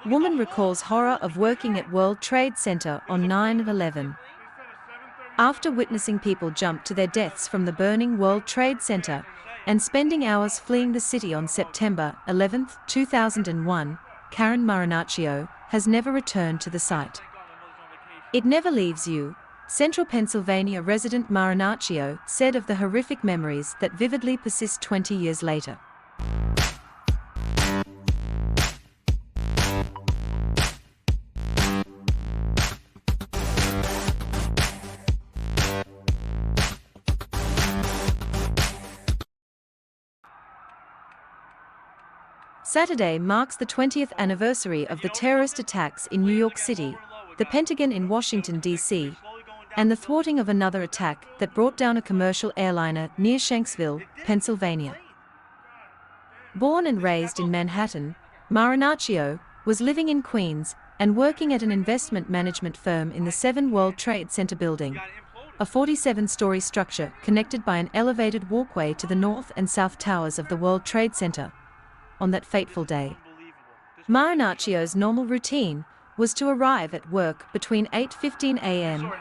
Woman recalls horror of working at World Trade Center on 9/11. After witnessing people jump to their deaths from the burning World Trade Center and spending hours fleeing the city on September 11, 2001, Karen Marinaccio has never returned to the site. "It never leaves you," Central Pennsylvania resident Marinaccio said of the horrific memories that vividly persist 20 years later. Saturday marks the 20th anniversary of the terrorist attacks in New York City, the Pentagon in Washington, D.C., and the thwarting of another attack that brought down a commercial airliner near Shanksville, Pennsylvania. Born and raised in Manhattan, Marinaccio was living in Queens and working at an investment management firm in the 7 World Trade Center building, a 47-story structure connected by an elevated walkway to the north and south towers of the World Trade Center. On that fateful day, Marinaccio's normal routine was to arrive at work between 8:15 a.m.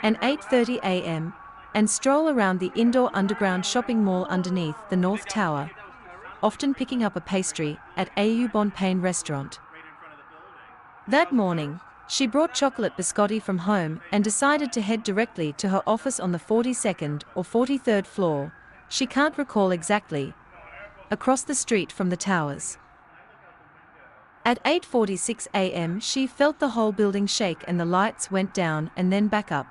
and 8:30 a.m. and stroll around the indoor underground shopping mall underneath the North Tower, often picking up a pastry at Au Bon Pain restaurant. That morning, she brought chocolate biscotti from home and decided to head directly to her office on the 42nd or 43rd floor, she can't recall exactly, across the street from the towers. At 8:46 a.m. she felt the whole building shake and the lights went down and then back up,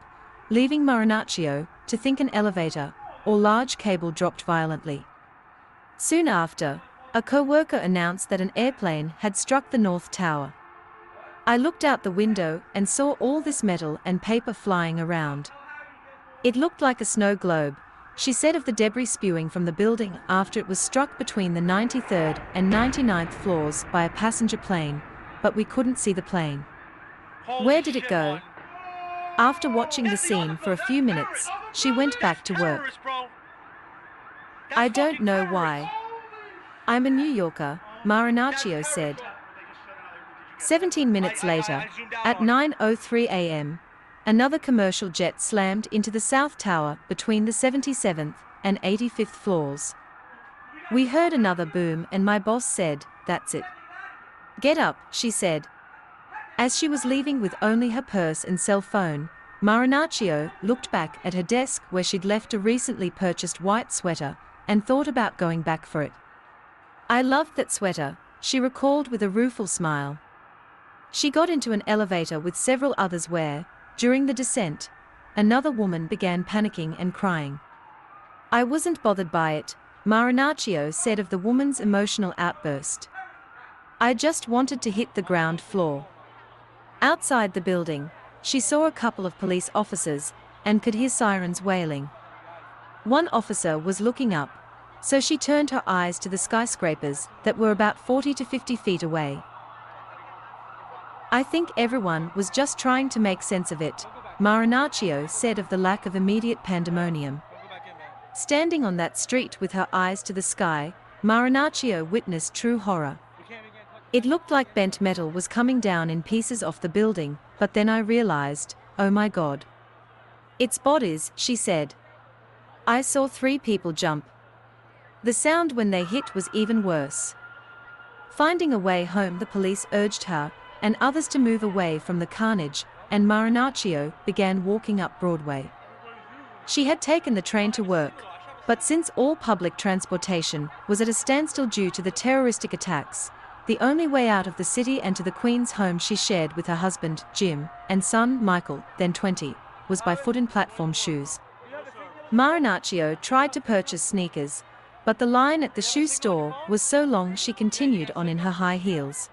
leaving Marinaccio to think an elevator or large cable dropped violently. Soon after, a co-worker announced that an airplane had struck the North Tower. "I looked out the window and saw all this metal and paper flying around. It looked like a snow globe," she said of the debris spewing from the building after it was struck between the 93rd and 99th floors by a passenger plane, "but we couldn't see the plane. Where did it go?" After watching the scene for a few minutes, she went back to work. "I don't know why. I'm a New Yorker," Marinaccio said. 17 minutes later, at 9:03 a.m., another commercial jet slammed into the South Tower between the 77th and 85th floors. "We heard another boom and my boss said, 'That's it. Get up,' she said." As she was leaving with only her purse and cell phone, Marinaccio looked back at her desk where she'd left a recently purchased white sweater and thought about going back for it. "I loved that sweater," she recalled with a rueful smile. She got into an elevator with several others where, during the descent, another woman began panicking and crying. "I wasn't bothered by it," Marinaccio said of the woman's emotional outburst. "I just wanted to hit the ground floor." Outside the building, she saw a couple of police officers and could hear sirens wailing. One officer was looking up, so she turned her eyes to the skyscrapers that were about 40 to 50 feet away. "I think everyone was just trying to make sense of it," Marinaccio said of the lack of immediate pandemonium. Standing on that street with her eyes to the sky, Marinaccio witnessed true horror. "It looked like bent metal was coming down in pieces off the building, but then I realized, oh my God. It's bodies," she said. "I saw 3 people jump. The sound when they hit was even worse." Finding a way home, the police urged her and others to move away from the carnage, and Marinaccio began walking up Broadway. She had taken the train to work, but since all public transportation was at a standstill due to the terroristic attacks, the only way out of the city and to the Queens home she shared with her husband, Jim, and son, Michael, then 20, was by foot in platform shoes. Marinaccio tried to purchase sneakers, but the line at the shoe store was so long she continued on in her high heels.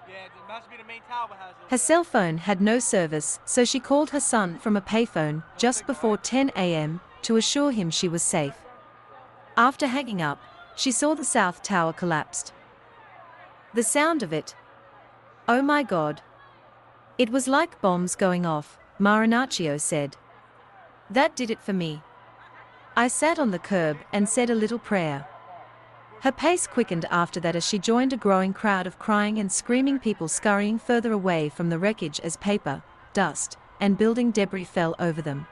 Her cell phone had no service, so she called her son from a payphone just before 10 a.m. to assure him she was safe. After hanging up, she saw the South Tower collapsed. "The sound of it. Oh my God. It was like bombs going off," Marinaccio said. "That did it for me. I sat on the curb and said a little prayer. Her pace quickened after that as she joined a growing crowd of crying and screaming people scurrying further away from the wreckage as paper, dust, and building debris fell over them.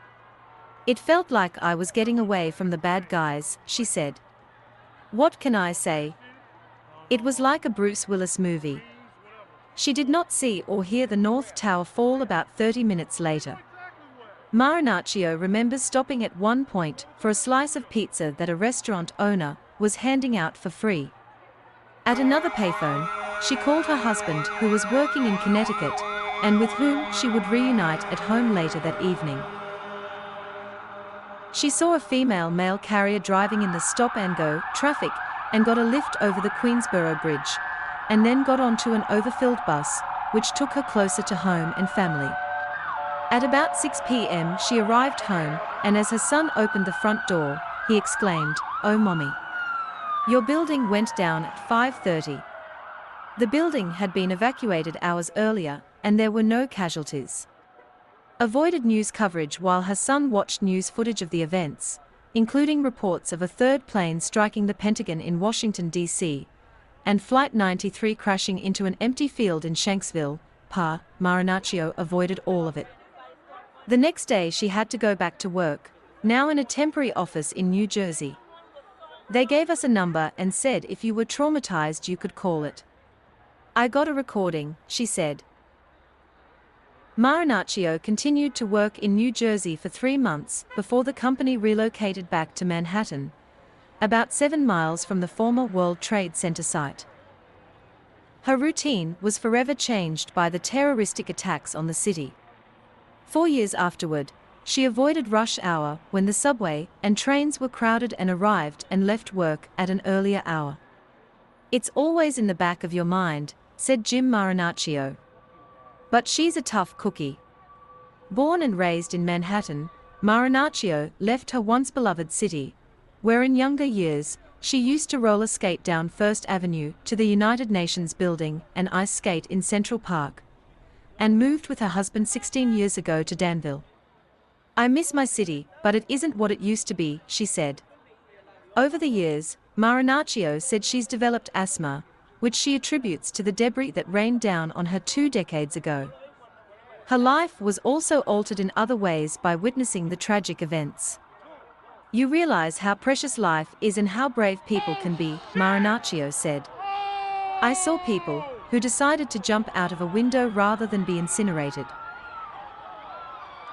It felt like I was getting away from the bad guys, she said. What can I say? It was like a Bruce Willis movie. She did not see or hear the North Tower fall about 30 minutes later. Marinaccio remembers stopping at one point for a slice of pizza that a restaurant owner was handing out for free. At another payphone, she called her husband who was working in Connecticut and with whom she would reunite at home later that evening. She saw a female mail carrier driving in the stop-and-go traffic and got a lift over the Queensboro Bridge, and then got onto an overfilled bus, which took her closer to home and family. At about 6 p.m. she arrived home, and as her son opened the front door, he exclaimed, "Oh mommy. Your building went down at 5:30. The building had been evacuated hours earlier, and there were no casualties. Avoided news coverage while her son watched news footage of the events, including reports of a third plane striking the Pentagon in Washington, D.C., and Flight 93 crashing into an empty field in Shanksville, Pa. Marinaccio avoided all of it. The next day she had to go back to work, now in a temporary office in New Jersey. They gave us a number and said if you were traumatized you could call it. I got a recording," she said. Marinaccio continued to work in New Jersey for 3 months before the company relocated back to Manhattan, about 7 miles from the former World Trade Center site. Her routine was forever changed by the terroristic attacks on the city. 4 years afterward, she avoided rush hour when the subway and trains were crowded and arrived and left work at an earlier hour. "It's always in the back of your mind," said Jim Marinaccio. But she's a tough cookie. Born and raised in Manhattan, Marinaccio left her once beloved city, where in younger years, she used to roller skate down First Avenue to the United Nations building and ice skate in Central Park, and moved with her husband 16 years ago to Danville. "I miss my city, but it isn't what it used to be," she said. Over the years, Marinaccio said she's developed asthma, which she attributes to the debris that rained down on her 2 decades ago. Her life was also altered in other ways by witnessing the tragic events. "You realize how precious life is and how brave people can be," Marinaccio said. "I saw people who decided to jump out of a window rather than be incinerated."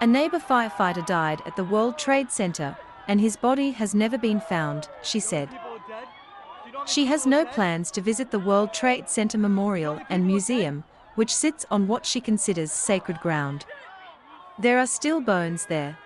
A neighbor firefighter died at the World Trade Center, and his body has never been found, she said. She has no plans to visit the World Trade Center Memorial and Museum, which sits on what she considers sacred ground. There are still bones there.